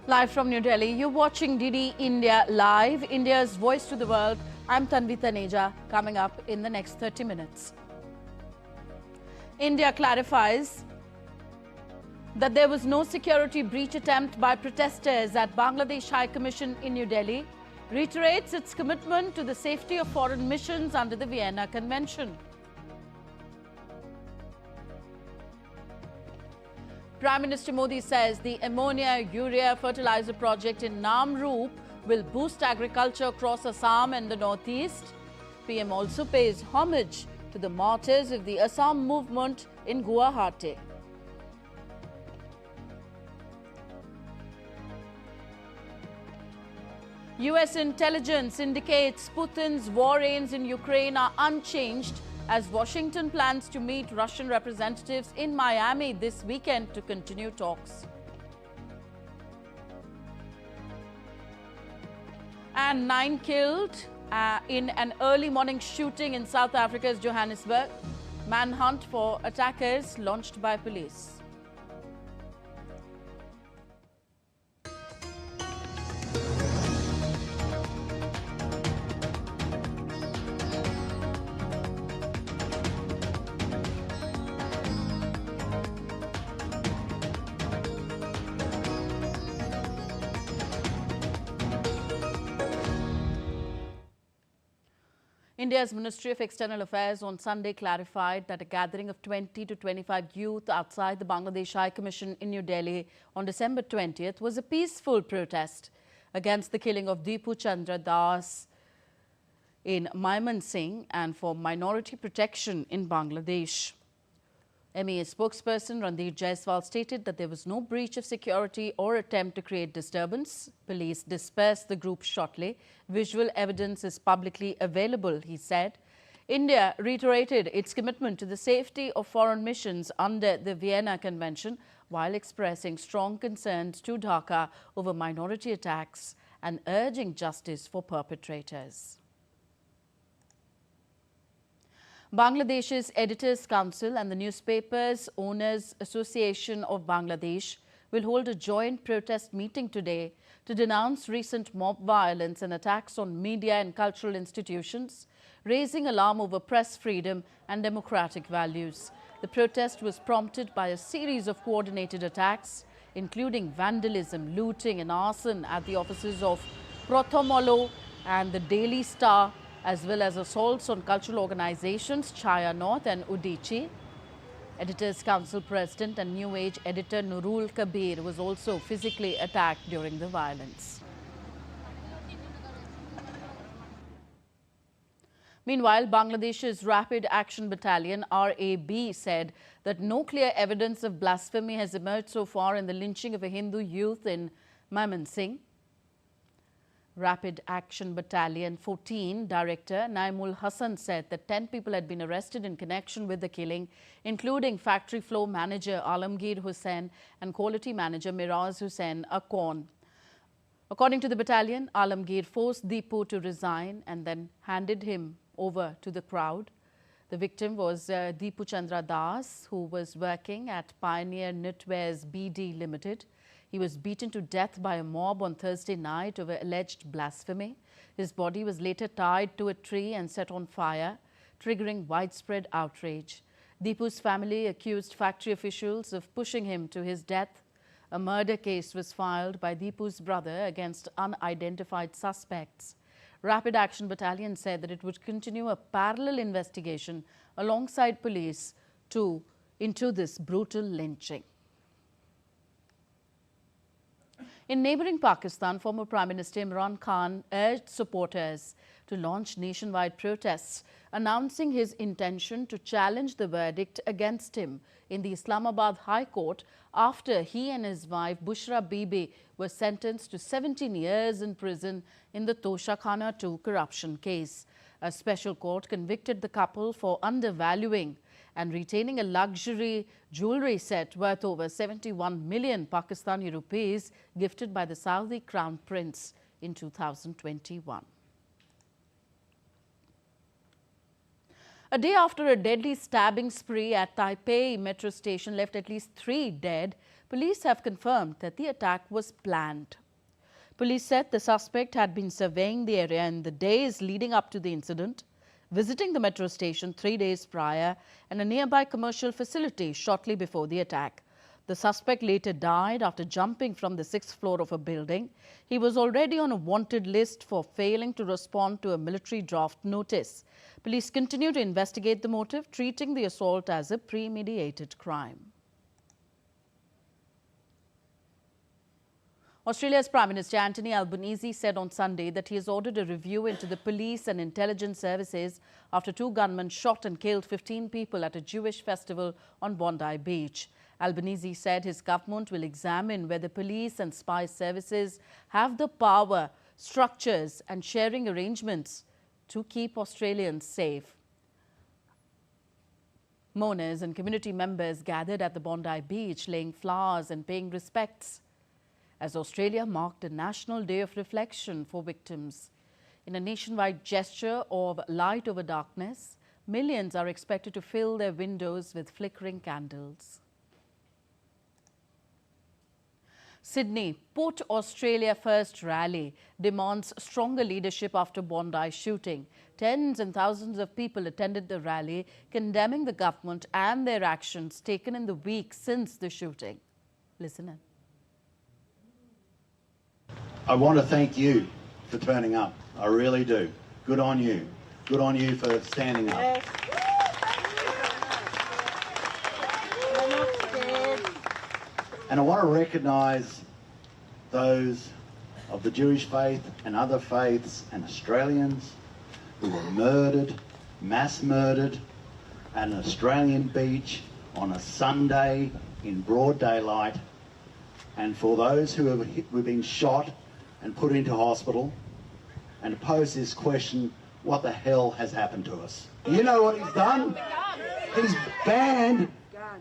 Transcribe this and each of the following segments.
Live from New Delhi, you're watching DD India Live, India's voice to the world. I'm Tanvi Taneja, coming up in the next 30 minutes. India clarifies that there was no security breach attempt by protesters at Bangladesh High Commission in New Delhi, reiterates its commitment to the safety of foreign missions under the Vienna Convention. Prime Minister Modi says the ammonia-urea fertilizer project in Namrup will boost agriculture across Assam and the northeast. PM also pays homage to the martyrs of the Assam movement in Guwahati. US intelligence indicates Putin's war aims in Ukraine are unchanged as Washington plans to meet Russian representatives in Miami this weekend to continue talks. And 9 killed in an early morning shooting in South Africa's Johannesburg. Manhunt for attackers launched by police. India's Ministry of External Affairs on Sunday clarified that a gathering of 20 to 25 youth outside the Bangladesh High Commission in New Delhi on December 20th was a peaceful protest against the killing of Deepu Chandra Das in Mymensingh and for minority protection in Bangladesh. MEA spokesperson Randeep Jaiswal stated that there was no breach of security or attempt to create disturbance. Police dispersed the group shortly. Visual evidence is publicly available, he said. India reiterated its commitment to the safety of foreign missions under the Vienna Convention while expressing strong concerns to Dhaka over minority attacks and urging justice for perpetrators. Bangladesh's Editors' Council and the Newspapers Owners Association of Bangladesh will hold a joint protest meeting today to denounce recent mob violence and attacks on media and cultural institutions, raising alarm over press freedom and democratic values. The protest was prompted by a series of coordinated attacks, including vandalism, looting and arson at the offices of Prothomolo and the Daily Star, as well as assaults on cultural organizations Chaya North and Udichi. Editors' Council President and New Age editor Nurul Kabir was also physically attacked during the violence. Meanwhile, Bangladesh's Rapid Action Battalion, RAB, said that no clear evidence of blasphemy has emerged so far in the lynching of a Hindu youth in Mymensingh. Rapid Action Battalion 14 Director Naimul Hassan said that 10 people had been arrested in connection with the killing, including factory floor manager Alamgir Hussain and quality manager Miraz Hussain Akon. According to the battalion, Alamgir forced Deepu to resign and then handed him over to the crowd. The victim was Deepu Chandra Das, who was working at Pioneer Knitwear's BD Limited. He was beaten to death by a mob on Thursday night over alleged blasphemy. His body was later tied to a tree and set on fire, triggering widespread outrage. Deepu's family accused factory officials of pushing him to his death. A murder case was filed by Deepu's brother against unidentified suspects. Rapid Action Battalion said that it would continue a parallel investigation alongside police into this brutal lynching. In neighbouring Pakistan, former Prime Minister Imran Khan urged supporters to launch nationwide protests, announcing his intention to challenge the verdict against him in the Islamabad High Court after he and his wife Bushra Bibi were sentenced to 17 years in prison in the Tosha Khana 2 corruption case. A special court convicted the couple for undervaluing and retaining a luxury jewellery set worth over 71 million Pakistani rupees gifted by the Saudi Crown Prince in 2021. A day after a deadly stabbing spree at Taipei metro station left at least 3 dead, police have confirmed that the attack was planned. Police said the suspect had been surveying the area in the days leading up to the incident, visiting the metro station 3 days prior and a nearby commercial facility shortly before the attack. The suspect later died after jumping from the 6th floor of a building. He was already on a wanted list for failing to respond to a military draft notice. Police continue to investigate the motive, treating the assault as a premeditated crime. Australia's Prime Minister Anthony Albanese said on Sunday that he has ordered a review into the police and intelligence services after 2 gunmen shot and killed 15 people at a Jewish festival on Bondi Beach. Albanese said his government will examine whether police and spy services have the power, structures and sharing arrangements to keep Australians safe. Mourners and community members gathered at the Bondi Beach, laying flowers and paying respects as Australia marked a National Day of Reflection for victims. In a nationwide gesture of light over darkness, millions are expected to fill their windows with flickering candles. Sydney Put Australia First rally demands stronger leadership after Bondi shooting. Tens and thousands of people attended the rally, condemning the government and their actions taken in the week since the shooting. Listen in. I want to thank you for turning up. I really do. Good on you. Good on you for standing up. Yes. We're not scared. And I want to recognise those of the Jewish faith and other faiths and Australians who were murdered, mass murdered at an Australian beach on a Sunday in broad daylight, and for those who have been shot and put into hospital, and pose this question, what the hell has happened to us? You know what he's done? He's banned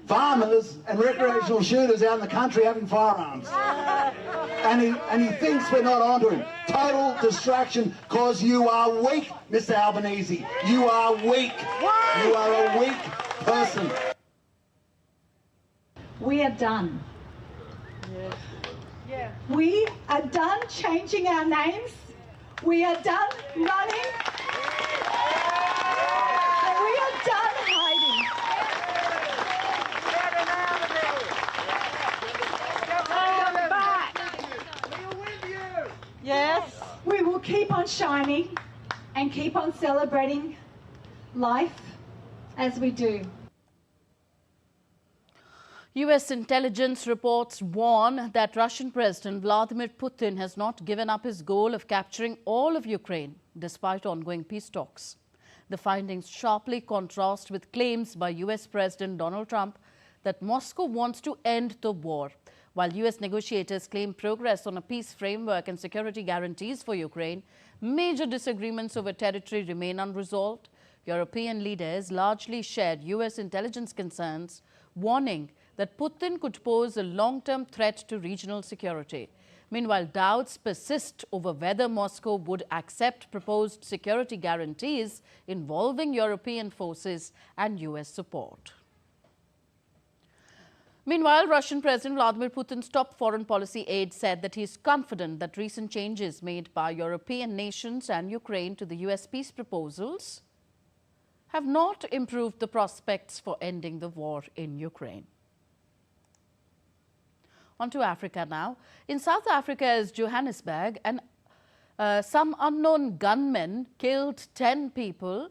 farmers and recreational shooters out in the country having firearms. And he thinks we're not onto him. Total distraction, because you are weak, Mr. Albanese. You are weak. You are a weak person. We are done. Yes. Yeah. We are done changing our names. We are done running. We are done hiding. Come back. We're with you. Yes. We will keep on shining and keep on celebrating life as we do. U.S. intelligence reports warn that Russian President Vladimir Putin has not given up his goal of capturing all of Ukraine despite ongoing peace talks. The findings sharply contrast with claims by U.S. President Donald Trump that Moscow wants to end the war. While U.S. negotiators claim progress on a peace framework and security guarantees for Ukraine, major disagreements over territory remain unresolved. European leaders largely shared U.S. intelligence concerns, warning that Putin could pose a long-term threat to regional security. Meanwhile, doubts persist over whether Moscow would accept proposed security guarantees involving European forces and U.S. support. Meanwhile, Russian President Vladimir Putin's top foreign policy aide said that he is confident that recent changes made by European nations and Ukraine to the U.S. peace proposals have not improved the prospects for ending the war in Ukraine. On to Africa now. In South Africa's Johannesburg, some unknown gunmen killed 10 people,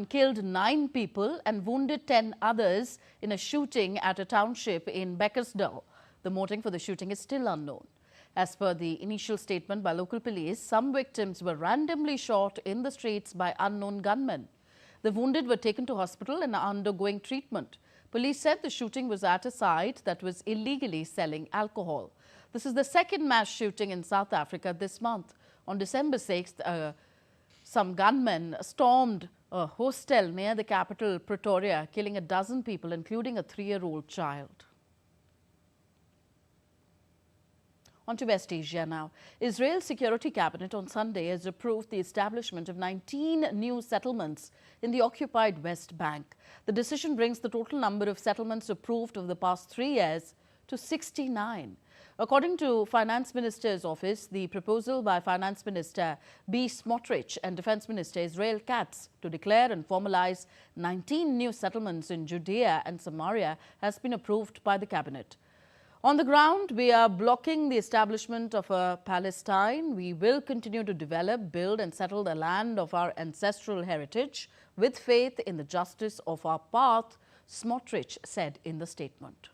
killed 9 people and wounded 10 others in a shooting at a township in Beckersdale. The motive for the shooting is still unknown. As per the initial statement by local police, some victims were randomly shot in the streets by unknown gunmen. The wounded were taken to hospital and are undergoing treatment. Police said the shooting was at a site that was illegally selling alcohol. This is the second mass shooting in South Africa this month. On December 6th, some gunmen stormed a hostel near the capital, Pretoria, killing a dozen people, including a 3-year-old child. On to West Asia now. Israel's Security Cabinet on Sunday has approved the establishment of 19 new settlements in the occupied West Bank. The decision brings the total number of settlements approved over the past 3 years to 69. According to Finance Minister's office, the proposal by Finance Minister B. Smotrich and Defense Minister Israel Katz to declare and formalize 19 new settlements in Judea and Samaria has been approved by the Cabinet. On the ground, we are blocking the establishment of a Palestine. We will continue to develop, build and settle the land of our ancestral heritage with faith in the justice of our path, Smotrich said in the statement.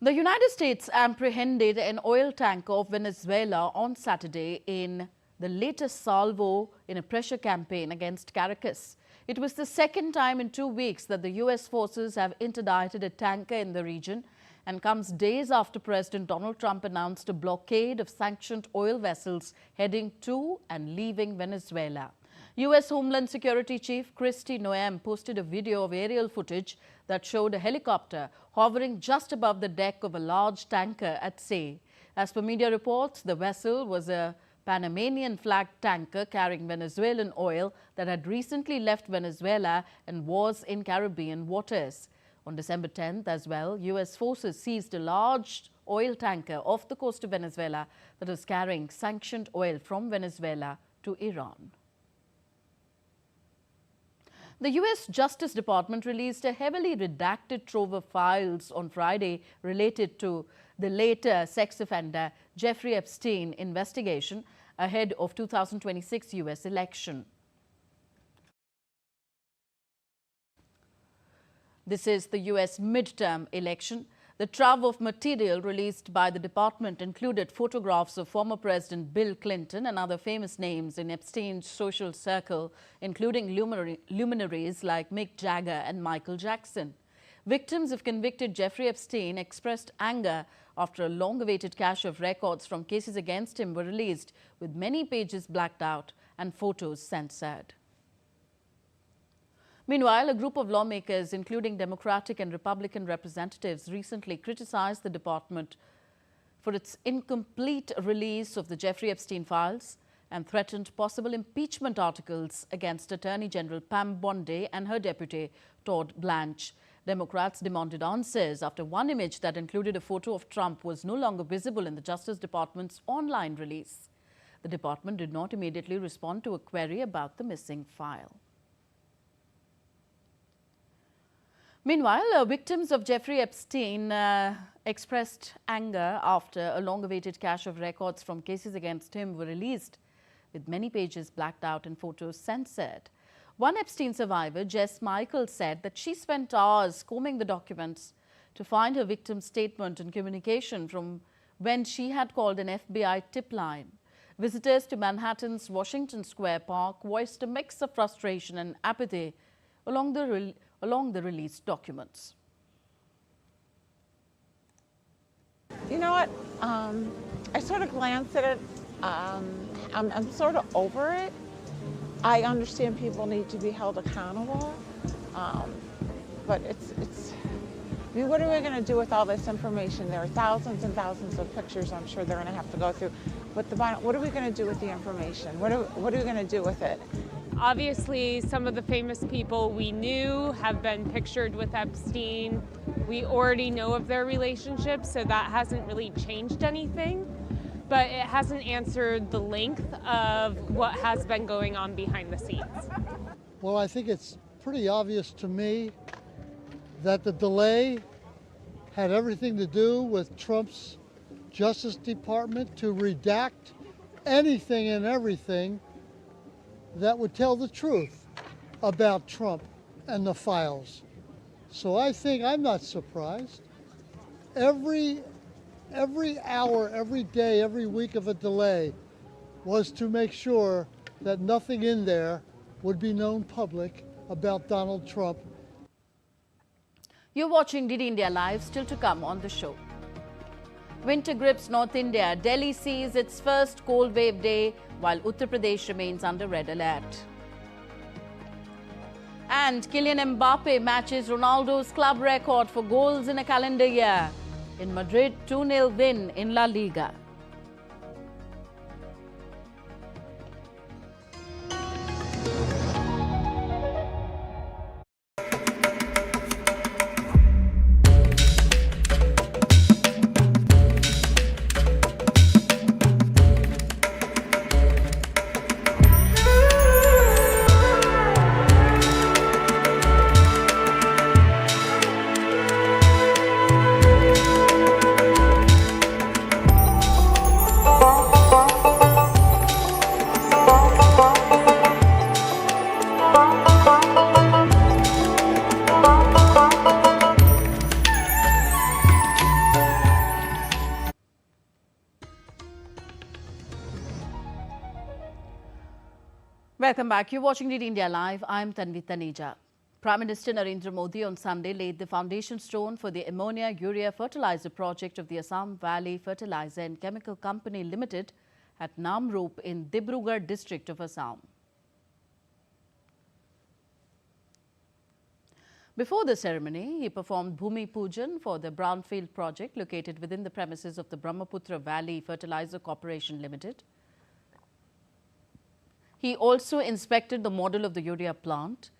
The United States apprehended an oil tanker of Venezuela on Saturday in the latest salvo in a pressure campaign against Caracas. It was the second time in 2 weeks that the U.S. forces have interdicted a tanker in the region and comes days after President Donald Trump announced a blockade of sanctioned oil vessels heading to and leaving Venezuela. U.S. Homeland Security Chief Kristi Noem posted a video of aerial footage that showed a helicopter hovering just above the deck of a large tanker at sea. As per media reports, the vessel was a Panamanian-flagged tanker carrying Venezuelan oil that had recently left Venezuela and was in Caribbean waters. On December 10th as well, U.S. forces seized a large oil tanker off the coast of Venezuela that was carrying sanctioned oil from Venezuela to Iran. The U.S. Justice Department released a heavily redacted trove of files on Friday related to the late sex offender Jeffrey Epstein investigation ahead of 2026 U.S. election. This is the U.S. midterm election. The trove of material released by the department included photographs of former President Bill Clinton and other famous names in Epstein's social circle, including luminaries like Mick Jagger and Michael Jackson. Victims of convicted Jeffrey Epstein expressed anger after a long-awaited cache of records from cases against him were released, with many pages blacked out and photos censored. Meanwhile, a group of lawmakers, including Democratic and Republican representatives, recently criticized the department for its incomplete release of the Jeffrey Epstein files and threatened possible impeachment articles against Attorney General Pam Bondi and her deputy, Todd Blanche. Democrats demanded answers after one image that included a photo of Trump was no longer visible in the Justice Department's online release. The department did not immediately respond to a query about the missing file. Meanwhile, victims of Jeffrey Epstein expressed anger after a long-awaited cache of records from cases against him were released, with many pages blacked out and photos censored. One Epstein survivor, Jess Michael, said that she spent hours combing the documents to find her victim's statement and communication from when she had called an FBI tip line. Visitors to Manhattan's Washington Square Park voiced a mix of frustration and apathy along the released documents. You know what? I sort of glanced at it. I'm sort of over it. I understand people need to be held accountable, but it's. I mean, what are we going to do with all this information? There are thousands and thousands of pictures I'm sure they're going to have to go through. But what are we going to do with the information? What are we going to do with it? Obviously, some of the famous people we knew have been pictured with Epstein. We already know of their relationship, so that hasn't really changed anything. But it hasn't answered the length of what has been going on behind the scenes. Well, I think it's pretty obvious to me that the delay had everything to do with Trump's Justice Department to redact anything and everything that would tell the truth about Trump and the files. So I think I'm not surprised. Every hour, every day, every week of a delay was to make sure that nothing in there would be known public about Donald Trump. You're watching DD India Live, still to come on the show. Winter grips North India. Delhi sees its first cold wave day, while Uttar Pradesh remains under red alert. And Kylian Mbappe matches Ronaldo's club record for goals in a calendar year. In Madrid, 2-0 win in La Liga. Welcome back. You're watching DD India Live. I'm Tanvi Taneja. Prime Minister Narendra Modi on Sunday laid the foundation stone for the ammonia-urea fertilizer project of the Assam Valley Fertilizer and Chemical Company Limited at Namrup in Dibrugarh district of Assam. Before the ceremony, he performed Bhumi Pujan for the brownfield project located within the premises of the Brahmaputra Valley Fertilizer Corporation Limited. He also inspected the model of the urea plant.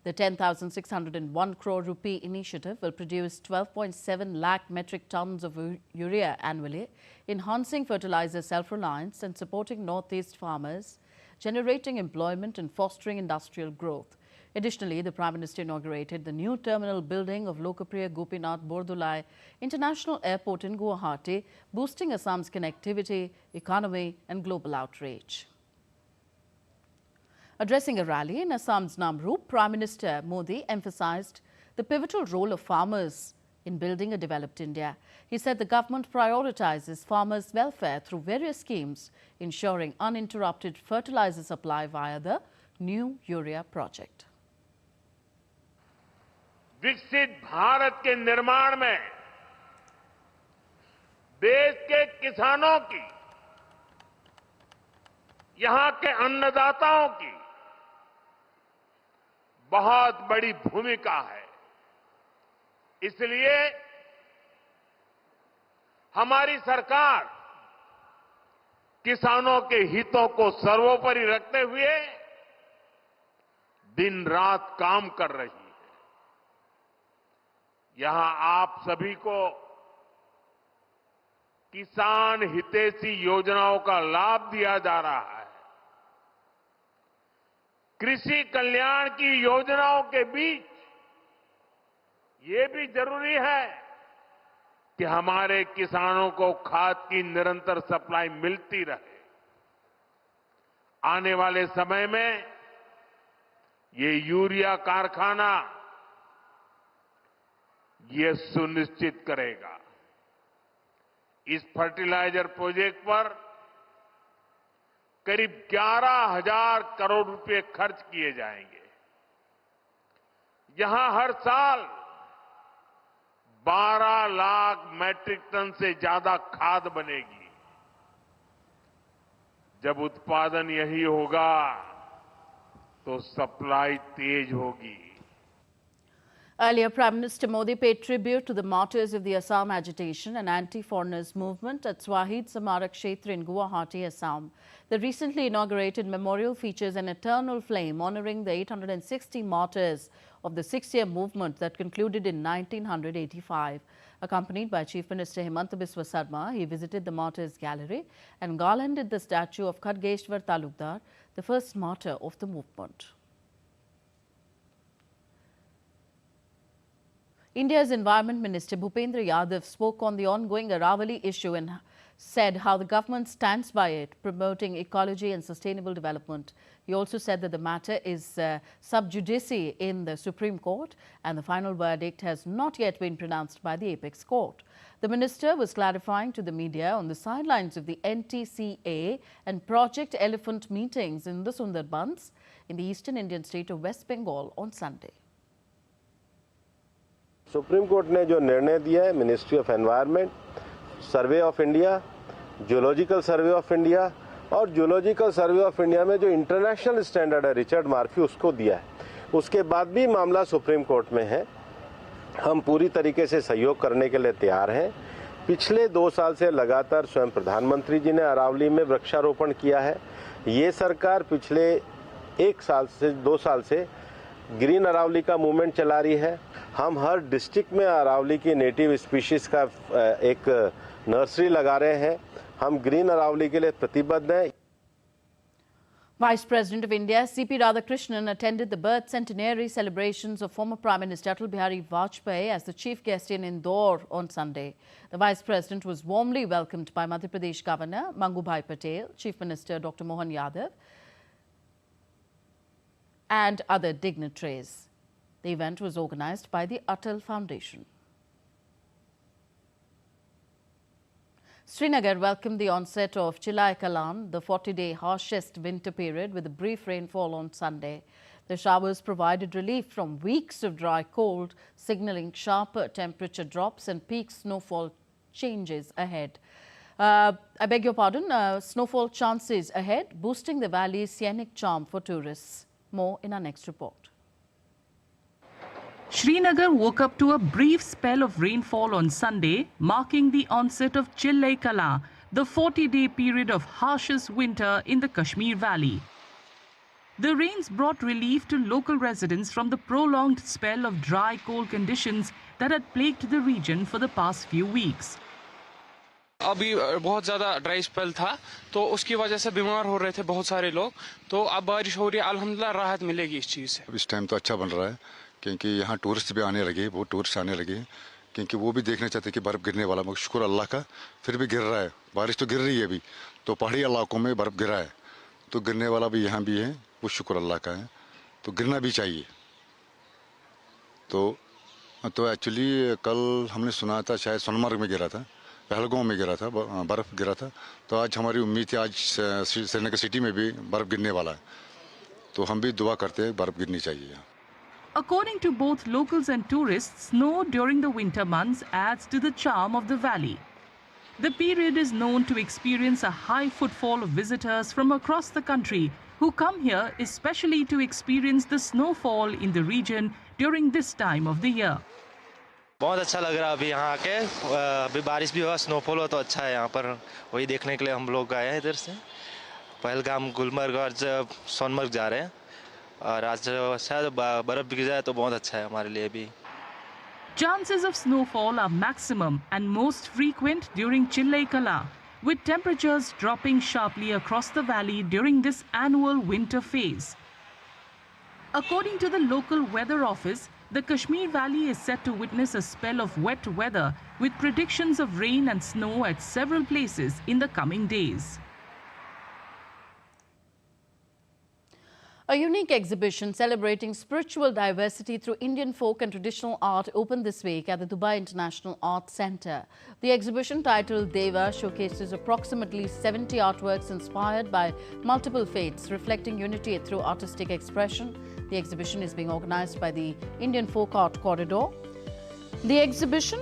The 10,601 crore rupee initiative will produce 12.7 lakh metric tons of urea annually, enhancing fertilizer self-reliance and supporting northeast farmers, generating employment and fostering industrial growth. Additionally, the Prime Minister inaugurated the new terminal building of Lokapriya Gopinath Bordolai International Airport in Guwahati, boosting Assam's connectivity, economy and global outreach. Addressing a rally in Assam's Namrup, Prime Minister Modi emphasized the pivotal role of farmers in building a developed India. He said the government prioritizes farmers' welfare through various schemes, ensuring uninterrupted fertilizer supply via the new urea project. विकसित भारत के निर्माण में देश के किसानों की, यहां के अन्नदाताओं की बहुत बड़ी भूमिका है। इसलिए हमारी सरकार किसानों के हितों को सर्वोपरि रखते हुए दिन रात काम कर रही है। यहां आप सभी को किसान हितैषी योजनाओं का लाभ दिया जा रहा है। कृषि कल्याण की योजनाओं के बीच ये भी जरूरी है कि हमारे किसानों को खाद की निरंतर सप्लाई मिलती रहे। आने वाले समय में ये यूरिया कारखाना ये सुनिश्चित करेगा। इस फर्टिलाइजर प्रोजेक्ट पर करीब 11,000 करोड़ रुपए खर्च किए जाएंगे। यहां हर साल 12 लाख मैट्रिक टन से ज्यादा खाद बनेगी। जब उत्पादन यही होगा तो सप्लाई तेज होगी। Earlier, Prime Minister Modi paid tribute to the martyrs of the Assam agitation and anti-foreigners movement at Swahid Samarak Kshetra in Guwahati, Assam. The recently inaugurated memorial features an eternal flame honoring the 860 martyrs of the 6-year movement that concluded in 1985. Accompanied by Chief Minister Himanta Biswa Sarma, he visited the Martyrs Gallery and garlanded the statue of Khadgeshwar Talukdar, the first martyr of the movement. India's Environment Minister Bhupendra Yadav spoke on the ongoing Aravalli issue and said how the government stands by it, promoting ecology and sustainable development. He also said that the matter is sub judice in the Supreme Court and the final verdict has not yet been pronounced by the apex court. The minister was clarifying to the media on the sidelines of the NTCA and Project Elephant meetings in the Sundarbans in the eastern Indian state of West Bengal on Sunday. Supreme court ने जो निर्णय दिया है, ministry of environment, survey of India, geological survey of India और geological survey of India में जो international standard है Richard Murphy उसको दिया है। उसके बाद भी मामला सुप्रीम कोर्ट में है। हम पूरी तरीके से सहयोग करने के लिए तैयार हैं। पिछले 2 साल से लगातार स्वयं प्रधानमंत्री जी ने अरावली में वृक्षारोपण किया है। ये सरकार पिछले 1 साल से 2 साल से ग्रीन अरावली का मूवमेंट चला रही है। हम हर डिस्ट्रिक्ट में अरावली की नेटिव स्पीशीज का एक नर्सरी लगा रहे हैं। हम ग्रीन अरावली के लिए प्रतिबद्ध हैं। Vice President of India C.P. Radhakrishnan attended the birth centenary celebrations of former Prime Minister Atal Bihari Vajpayee as the chief guest in Indore on Sunday. The Vice President was warmly welcomed by Madhya Pradesh Governor Mangubhai Patel, Chief Minister Dr. Mohan Yadav and other dignitaries. The event was organised by the Atal Foundation. Srinagar welcomed the onset of Chilla-i-Kalan, the 40-day harshest winter period, with a brief rainfall on Sunday. The showers provided relief from weeks of dry cold, signalling sharper temperature drops and peak snowfall changes ahead. I beg your pardon, snowfall chances ahead, boosting the valley's scenic charm for tourists. More in our next report. Srinagar woke up to a brief spell of rainfall on Sunday, marking the onset of Chilla-i-Kalan, the 40-day period of harshest winter in the Kashmir valley. The rains brought relief to local residents from the prolonged spell of dry, cold conditions that had plagued the region for the past few weeks. अभी बहुत ज़्यादा dry spell था, तो उसकी वजह से बीमार हो रहे थे बहुत सारे लोग। तो अब बारिश हो रही है, अल्हम्दुलिल्लाह राहत मिलेगी इस चीज़ से। इस टाइम तो अच्छा बन रहा है, क्योंकि यहाँ टूरिस्ट भी आने लगे, बहुत टूरिस्ट आने लगे, क्योंकि वो भी देखना चाहते कि बर्फ़ गिरने वाला, मगर शुक्र अल्लाह का फिर भी गिर रहा है। बारिश तो गिर रही है अभी, तो पहाड़ी इलाकों में बर्फ़ गिरा है, तो गिरने वाला भी यहाँ भी है, वो शुक्र अल्लाह का है, तो गिरना भी चाहिए। तो एक्चुअली कल हमने सुना था शायद सोनमर्ग में गिरा था, पहलगांव में गिरा था, बर्फ़ गिरा था, तो आज हमारी उम्मीद थी आज श्रीनगर सिटी में भी बर्फ़ गिरने वाला है, तो हम भी दुआ करते हैं बर्फ़ गिरनी चाहिए। According to both locals and tourists, snow during the winter months adds to the charm of the valley. The period is known to experience a high footfall of visitors from across the country who come here especially to experience the snowfall in the region during this time of the year. बहुत अच्छा लग रहा है अभी यहाँ आके, अभी बारिश भी हुआ, स्नोफॉल हुआ, तो अच्छा है यहाँ पर। वही देखने के लिए हम लोग आए हैं इधर से। पहलगाम, गुलमर्ग और सोनमर्ग जा रहे हैं, और आज शायद बर्फ भी गिर जाए तो बहुत अच्छा है हमारे लिए भी। Chances of snowfall are maximum and most frequent during Chilla-i-Kalan, with temperatures dropping sharply across the valley during this annual winter phase. According to the local weather office, the Kashmir Valley is set to witness a spell of wet weather with predictions of rain and snow at several places in the coming days. A unique exhibition celebrating spiritual diversity through Indian folk and traditional art opened this week at the Dubai International Arts Centre. The exhibition, titled Deva, showcases approximately 70 artworks inspired by multiple faiths, reflecting unity through artistic expression. The exhibition is being organised by the Indian Folk Art Corridor. The exhibition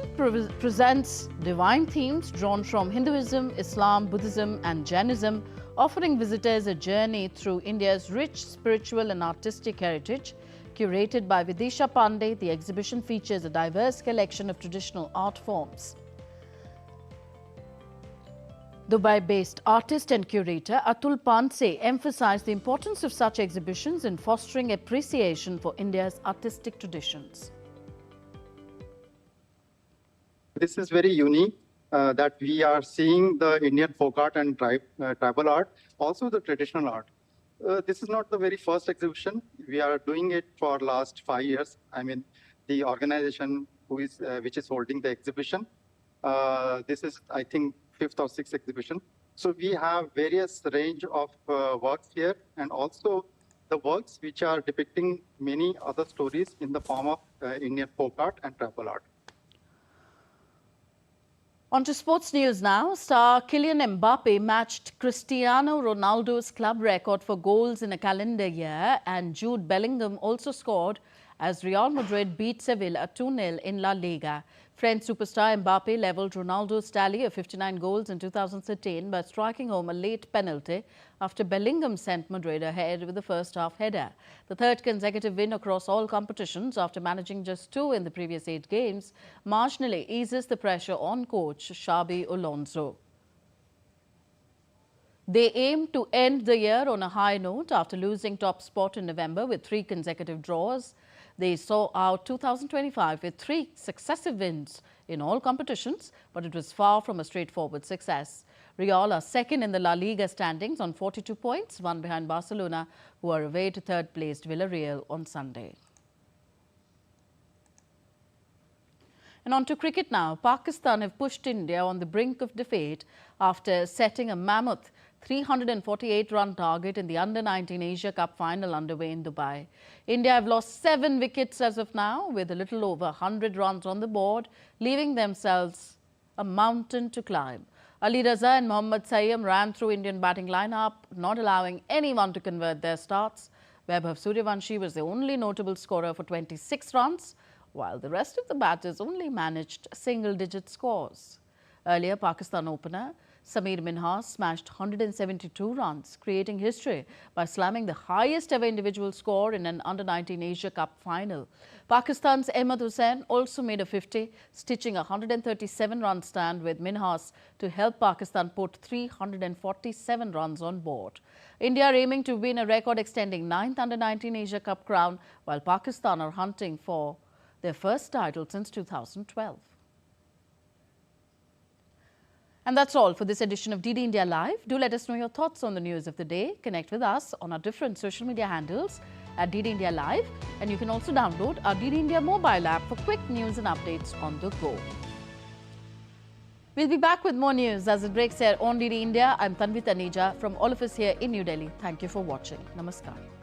presents divine themes drawn from Hinduism, Islam, Buddhism and Jainism, offering visitors a journey through India's rich spiritual and artistic heritage. Curated by Vidisha Pandey, the exhibition features a diverse collection of traditional art forms. Dubai-based artist and curator Atul Panse emphasized the importance of such exhibitions in fostering appreciation for India's artistic traditions. This is very unique that we are seeing the Indian folk art and tribal art, also the traditional art. This is not the very first exhibition. We are doing it for last 5 years. I mean, the organization which is holding the exhibition, this is, I think, 5th or 6th exhibition. So we have various range of works here, and also the works which are depicting many other stories in the form of Indian folk art and tribal art. On to sports news now. Star Kylian Mbappe matched Cristiano Ronaldo's club record for goals in a calendar year, and Jude Bellingham also scored as Real Madrid beat Sevilla 2-0 in La Liga. French superstar Mbappe levelled Ronaldo's tally of 59 goals in 2013 by striking home a late penalty after Bellingham sent Madrid ahead with the first-half header. The third consecutive win across all competitions after managing just 2 in the previous 8 games marginally eases the pressure on coach Xabi Alonso. They aim to end the year on a high note after losing top spot in November with 3 consecutive draws. They saw out 2025 with 3 successive wins in all competitions, but it was far from a straightforward success. Real are second in the La Liga standings on 42 points, 1 behind Barcelona, who are away to third-placed Villarreal on Sunday. And on to cricket now. Pakistan have pushed India on the brink of defeat after setting a mammoth 348-run target in the Under-19 Asia Cup final underway in Dubai. India have lost 7 wickets as of now, with a little over 100 runs on the board, leaving themselves a mountain to climb. Ali Raza and Mohammad Sayyam ran through Indian batting lineup, not allowing anyone to convert their starts. Vaibhav Suryavanshi was the only notable scorer for 26 runs, while the rest of the batters only managed single-digit scores. Earlier, Pakistan opener Sameer Minhas smashed 172 runs, creating history by slamming the highest ever individual score in an Under-19 Asia Cup final. Pakistan's Ahmed Hussain also made a 50, stitching a 137-run stand with Minhas to help Pakistan put 347 runs on board. India are aiming to win a record-extending 9th Under-19 Asia Cup crown, while Pakistan are hunting for their first title since 2012. And that's all for this edition of DD India Live. Do let us know your thoughts on the news of the day. Connect with us on our different social media handles at DD India Live. And you can also download our DD India mobile app for quick news and updates on the go. We'll be back with more news as it breaks here on DD India. I'm Tanvi Taneja from all of us here in New Delhi. Thank you for watching. Namaskar.